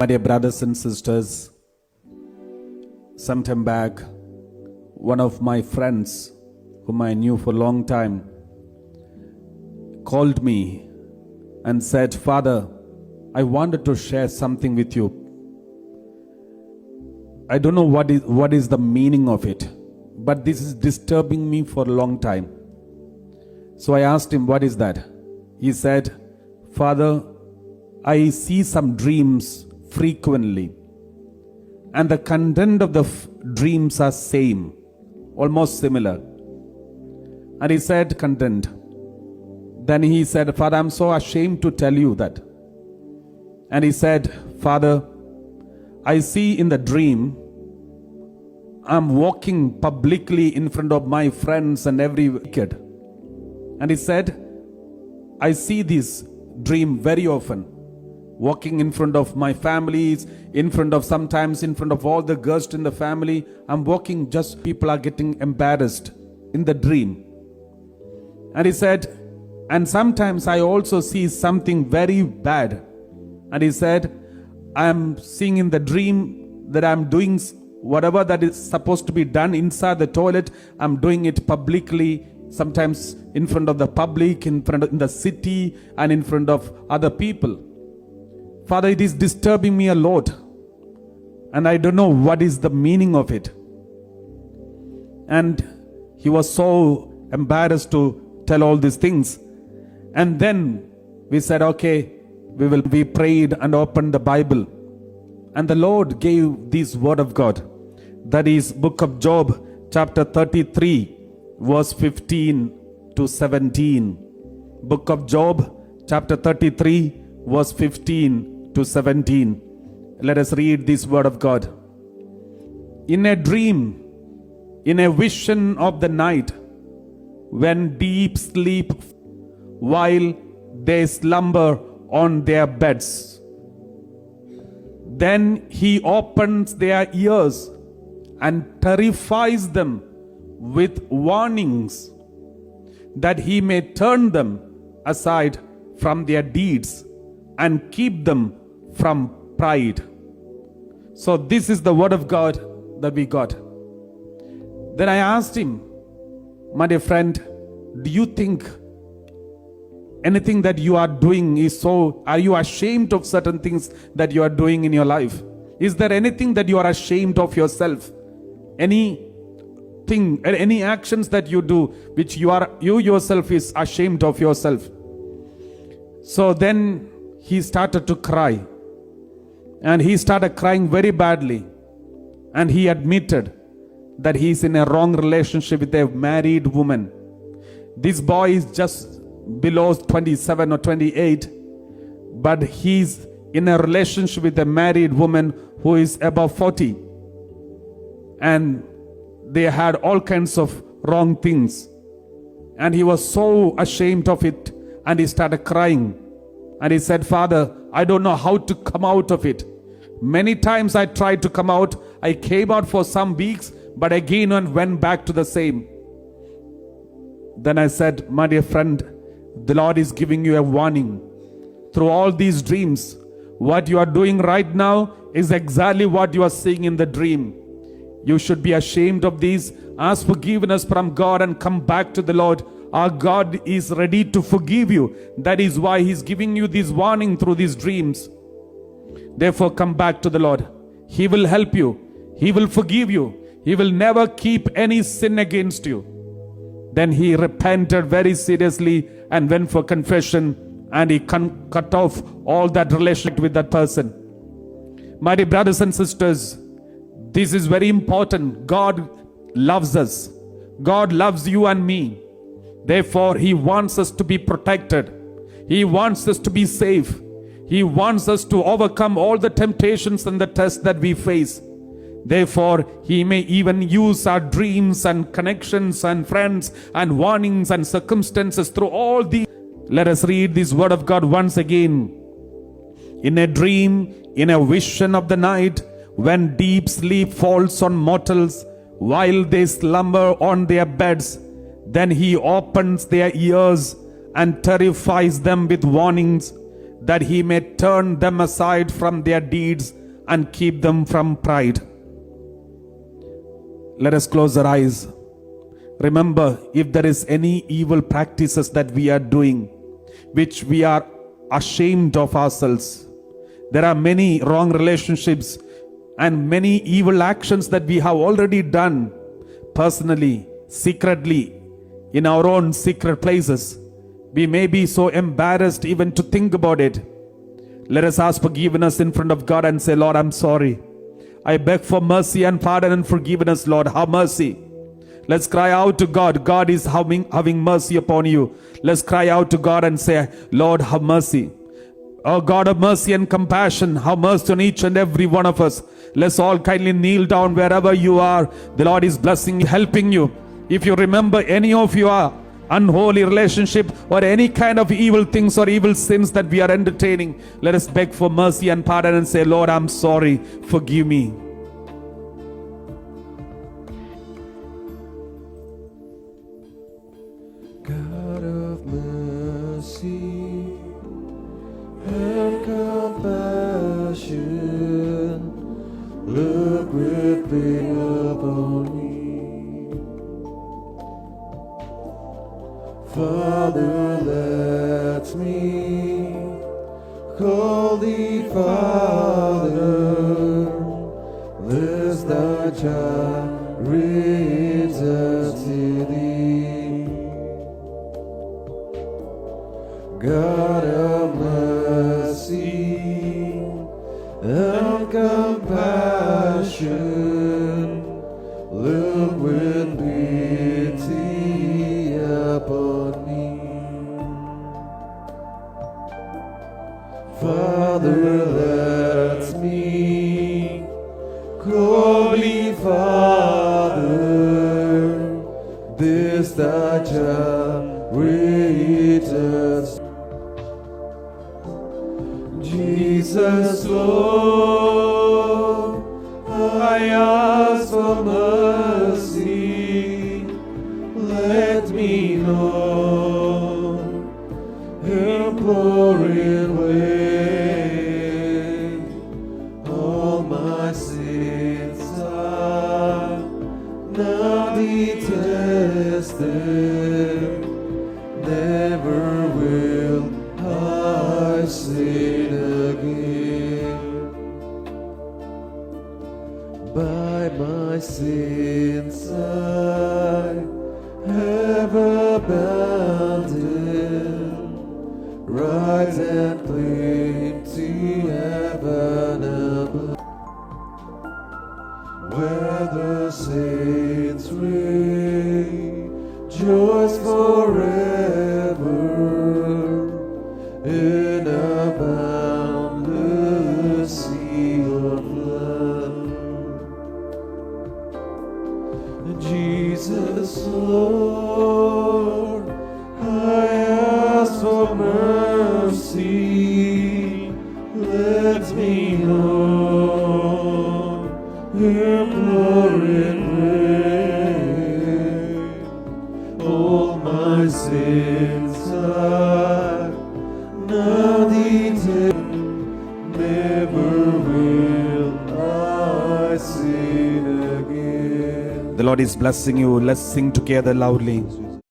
My dear brothers and sisters, sometime back, one of my friends, whom I knew for a long time, called me and said, "Father, I wanted to share something with you. I don't know what is the meaning of it, but this is disturbing me for a long time." So I asked him, "What is that?" He said, "Father, I see some dreams frequently, and the content of the dreams are same, almost similar." And he said, "Content." Then he said, "Father, I'm so ashamed to tell you that." And he said, "Father, I see in the dream, I'm walking publicly in front of my friends and every kid." And he said, "I see this dream very often, walking in front of my families, sometimes in front of all the girls in the family. I'm walking, just people are getting embarrassed in the dream." And he said, "And sometimes I also see something very bad." And he said, "I'm seeing in the dream that I'm doing whatever that is supposed to be done inside the toilet. I'm doing it publicly, sometimes in front of the public, in the city, and in front of other people. Father, it is disturbing me a lot, and I don't know what is the meaning of it." And he was so embarrassed to tell all these things. And then we said, "Okay, we prayed and opened the Bible. And the Lord gave this word of God. That is book of Job, chapter 33, verse 15 to 17. Book of Job, chapter 33, verse 15 to 17. Let us read this word of God. "In a dream, in a vision of the night, when deep sleep, while they slumber on their beds, then he opens their ears and terrifies them with warnings, that he may turn them aside from their deeds and keep them from pride." So this is the word of God that we got. Then I asked him, "My dear friend, do you think anything that you are doing are you ashamed of certain things that you are doing in your life? Is there anything that you are ashamed of yourself? Any actions that you do which you yourself is ashamed of yourself?" So then he started to cry, and he started crying very badly, and he admitted that he is in a wrong relationship with a married woman. This boy is just below 27 or 28, but he's in a relationship with a married woman who is above 40, and they had all kinds of wrong things, and he was so ashamed of it, and he started crying, and he said, "Father, I don't know how to come out of it. Many times I tried to come out. I came out for some weeks, but again and went back to the same." Then I said, "My dear friend, the Lord is giving you a warning. Through all these dreams, what you are doing right now is exactly what you are seeing in the dream. You should be ashamed of these. Ask forgiveness from God and come back to the Lord. Our God is ready to forgive you. That is why He's giving you this warning through these dreams. Therefore, come back to the Lord. He will help you. He will forgive you. He will never keep any sin against you." Then he repented very seriously and went for confession, and he cut off all that relationship with that person. My dear brothers and sisters, this is very important. God loves us. God loves you and me. Therefore, He wants us to be protected. He wants us to be safe. He wants us to overcome all the temptations and the tests that we face. Therefore, He may even use our dreams and connections and friends and warnings and circumstances through all these. Let us read this word of God once again. "In a dream, in a vision of the night, when deep sleep falls on mortals, while they slumber on their beds, then He opens their ears and terrifies them with warnings, that he may turn them aside from their deeds and keep them from pride. Let us close our eyes. Remember, if there is any evil practices that we are doing, which we are ashamed of ourselves, there are many wrong relationships and many evil actions that we have already done personally, secretly, in our own secret places. We may be so embarrassed even to think about it. Let us ask forgiveness in front of God and say, Lord, I'm sorry. I beg for mercy and pardon and forgiveness, Lord. Have mercy. Let's cry out to God. God is having mercy upon you. Let's cry out to God and say, Lord, have mercy. Oh God of mercy and compassion, have mercy on each and every one of us. Let's all kindly kneel down wherever you are. The Lord is blessing you, helping you. If you remember any of your unholy relationship or any kind of evil things or evil sins that we are entertaining, let us beg for mercy and pardon and say, Lord, I'm sorry. Forgive me. God of mercy and compassion, look with pity upon me. Father, let me call thee Father, lest thy child return to thee. God of mercy and compassion, look with pity upon me. Father, let me call thee Father, this thy child returns. Jesus, Lord, I ask for mercy. Let me know imploring way. All my sins are now detested. Never will I sin again. By my sins I have abandoned, rise and claim to heaven above, where the saints rejoice forever in a boundless sea of love. Jesus, Lord, I ask for mercy. Let me know imploring rain. All my sins are now detested. Never will I sin again. The Lord is blessing you. Let's sing together loudly.